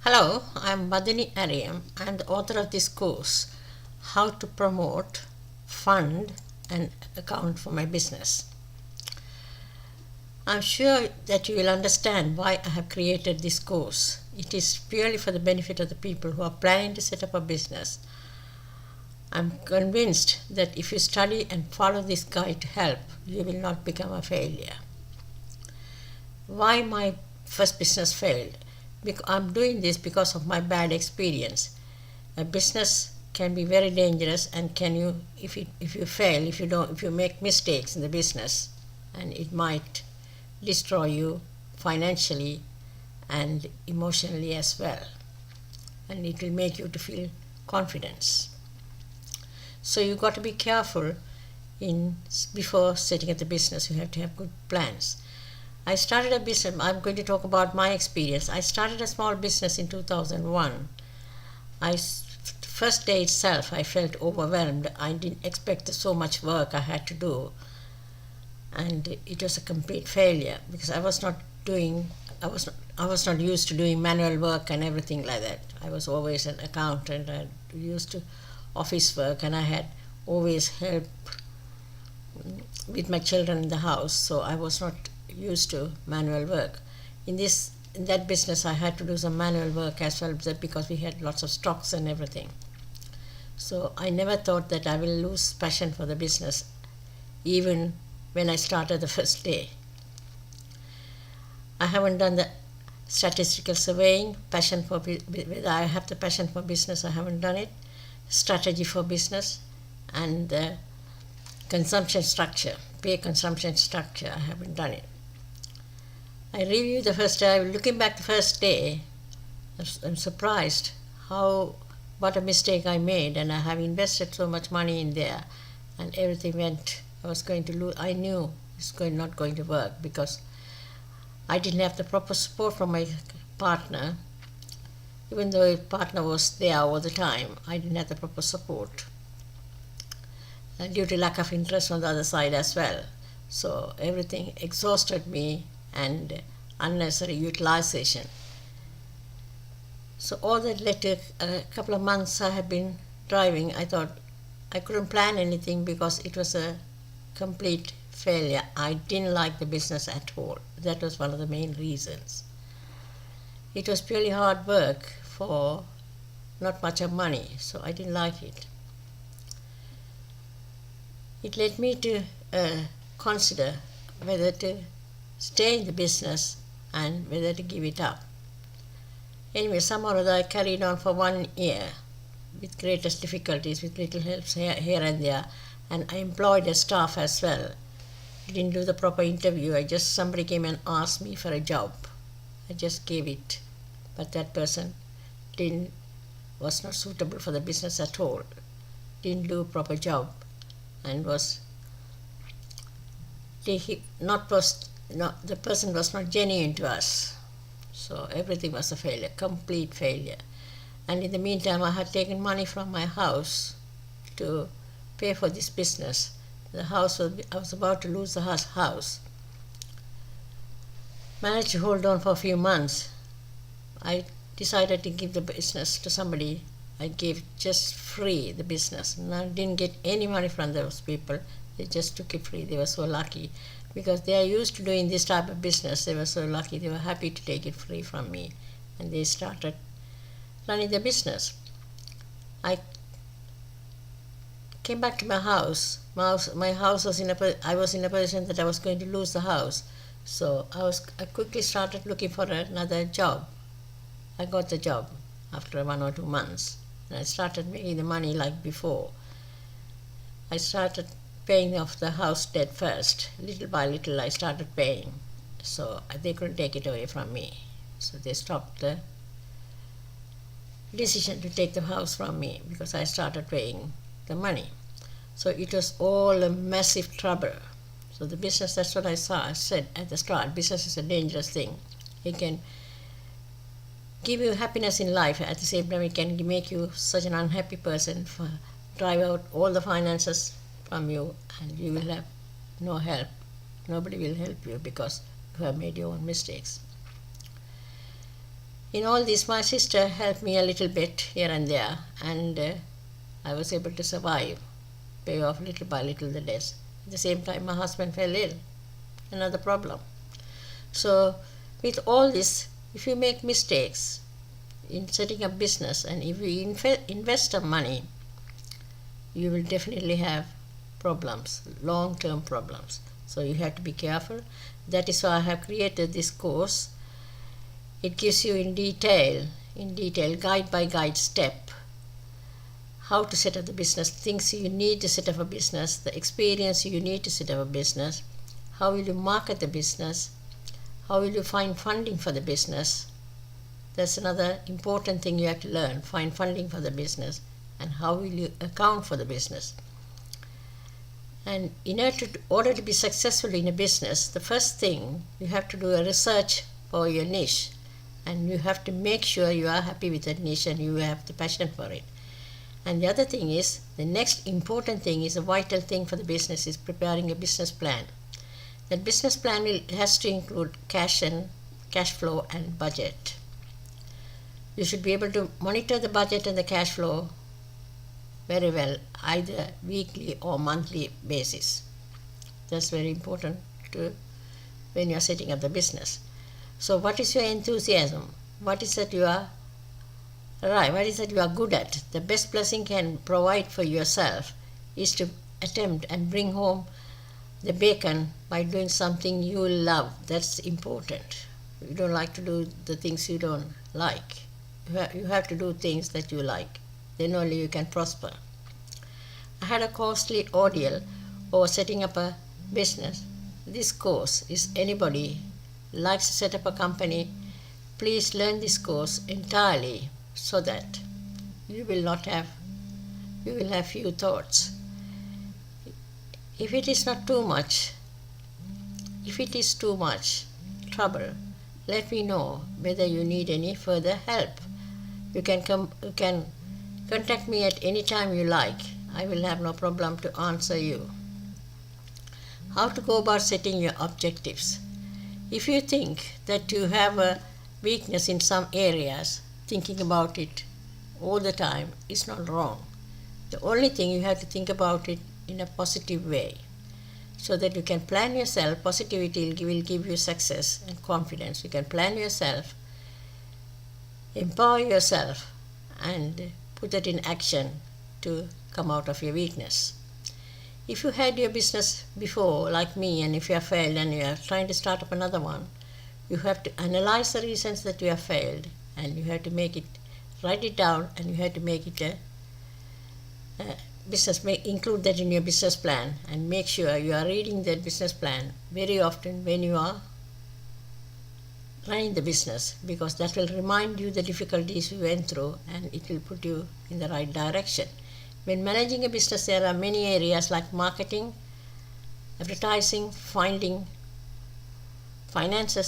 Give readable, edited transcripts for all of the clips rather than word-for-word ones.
Hello, I'm Badini Ariam. I'm the author of this course, How to Promote, Fund and Account for My Business. I'm sure that you will understand why I have created this course. It is purely for the benefit of the people who are planning to set up a business. I'm convinced that if you study and follow this guide to help, you will not become a failure. Why my first business failed? I'm doing this because of my bad experience. A business can be very dangerous, and if you fail, if you make mistakes in the business, and it might destroy you financially and emotionally as well, and it will make you to feel confidence. So you got to be careful before setting up the business. You have to have good plans. I started a business. I'm going to talk about my experience. I started a small business in 2001. First day itself, I felt overwhelmed. I didn't expect so much work I had to do, and it was a complete failure because I was not used to doing manual work and everything like that. I was always an accountant. I used to office work, and I had always help with my children in the house. So I was not used to manual work. In that business, I had to do some manual work as well because we had lots of stocks and everything. So I never thought that I will lose passion for the business, even when I started the first day. I haven't done the statistical surveying, whether I have the passion for business, I haven't done it. Strategy for business and the consumption structure, pay consumption structure, I haven't done it. I reviewed the first day. Looking back the first day, I'm surprised what a mistake I made, and I have invested so much money in there, and everything went. I was going to lose. I knew it's not going to work because I didn't have the proper support from my partner. Even though his partner was there all the time, I didn't have the proper support, and due to lack of interest on the other side as well. So everything exhausted me, and unnecessary utilization. So all that led to a couple of months I had been driving. I thought I couldn't plan anything because it was a complete failure. I didn't like the business at all. That was one of the main reasons. It was purely hard work for not much of money, so I didn't like it. It led me to consider whether to stay in the business and whether to give it up. Anyway, somehow or other I carried on for 1 year with greatest difficulties, with little helps here and there, and I employed a staff as well. I didn't do the proper interview. Somebody came and asked me for a job. I just gave it, but that person was not suitable for the business at all. Didn't do a proper job, and the person was not genuine to us. So everything was a failure, complete failure. And in the meantime, I had taken money from my house to pay for this business. I was about to lose the house. Managed to hold on for a few months. I decided to give the business to somebody. I gave just free the business, and I didn't get any money from those people. They just took it free. They were so lucky because they are used to doing this type of business. They were so lucky. They were happy to take it free from me, and they started running the business. I came back to my house. My house was I was in a position that I was going to lose the house. So I quickly started looking for another job. I got the job after 1 or 2 months, and I started making the money like before. I started paying off the house debt first. Little by little I started paying. So they couldn't take it away from me. So they stopped the decision to take the house from me because I started paying the money. So it was all a massive trouble. So the business, that's what I said at the start. Business is a dangerous thing. It can give you happiness in life. At the same time, it can make you such an unhappy person, drive out all the finances from you, and you will have no help. Nobody will help you because you have made your own mistakes. In all this, my sister helped me a little bit here and there, and I was able to survive, pay off little by little the debts. At the same time, my husband fell ill, another problem. So with all this, if you make mistakes in setting up business and if you invest some money, you will definitely have problems, long-term problems. So you have to be careful. That is why I have created this course. It gives you in detail, guide by guide step, how to set up the business, things you need to set up a business, the experience you need to set up a business, how will you market the business, how will you find funding for the business. That's another important thing you have to learn, find funding for the business, and how will you account for the business. And in order to be successful in a business, the first thing, you have to do a research for your niche, and you have to make sure you are happy with that niche and you have the passion for it. And the other thing is, the next important thing is a vital thing for the business is preparing a business plan. That business plan has to include cash flow and budget. You should be able to monitor the budget and the cash flow very well, either weekly or monthly basis. That's very important when you are setting up the business. So what is your enthusiasm? What is that you are what is that you are good at? The best blessing can provide for yourself is to attempt and bring home the bacon by doing something you love. That's important. You don't like to do the things you don't like. You have to do things that you like. Then only you can prosper. I had a costly ordeal over setting up a business. This course is anybody likes to set up a company, please learn this course entirely so that you will have few thoughts. If it is too much trouble, let me know whether you need any further help. You can contact me at any time you like. I will have no problem to answer you. How to go about setting your objectives. If you think that you have a weakness in some areas, thinking about it all the time is not wrong. The only thing you have to think about it in a positive way, so that you can plan yourself. Positivity will give you success and confidence. You can plan yourself, empower yourself, and put that in action to come out of your weakness. If you had your business before, like me, and if you have failed and you are trying to start up another one, you have to analyze the reasons that you have failed, and you have to write it down, and you have to make it a business, include that in your business plan, and make sure you are reading that business plan very often when you are running the business, because that will remind you the difficulties you went through and it will put you in the right direction. When managing a business, there are many areas like marketing, advertising, finances,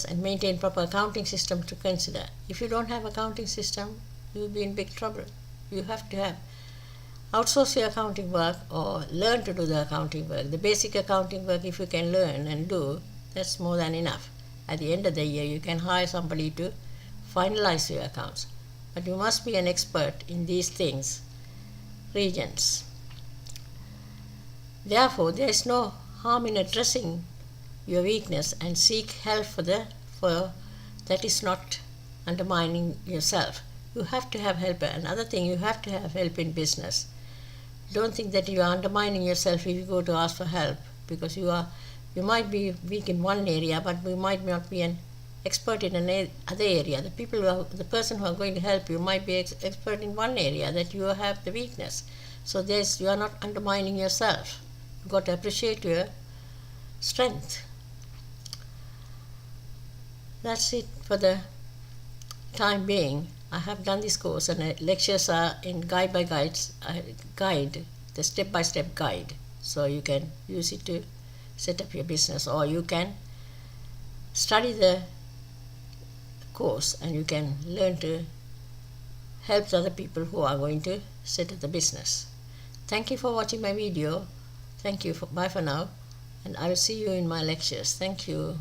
and maintain proper accounting system to consider. If you don't have accounting system, you will be in big trouble. You have to outsource your accounting work or learn to do the accounting work. The basic accounting work, if you can learn and do, that's more than enough. At the end of the year, you can hire somebody to finalize your accounts. But you must be an expert in these regions. Therefore, there is no harm in addressing your weakness and seek help for that is not undermining yourself. You have to have help. Another thing, you have to have help in business. Don't think that you are undermining yourself if you go to ask for help, because you might be weak in one area, but you might not be an expert in another area. The person who are going to help you might be expert in one area that you have the weakness. So you are not undermining yourself. You've got to appreciate your strength. That's it for the time being. I have done this course, and the lectures are in guide by guide, the step-by-step guide. So you can use it to set up your business, or you can study the course and you can learn to help other people who are going to set up the business. Thank you for watching my video. Thank you. Bye for now, and I will see you in my lectures. Thank you.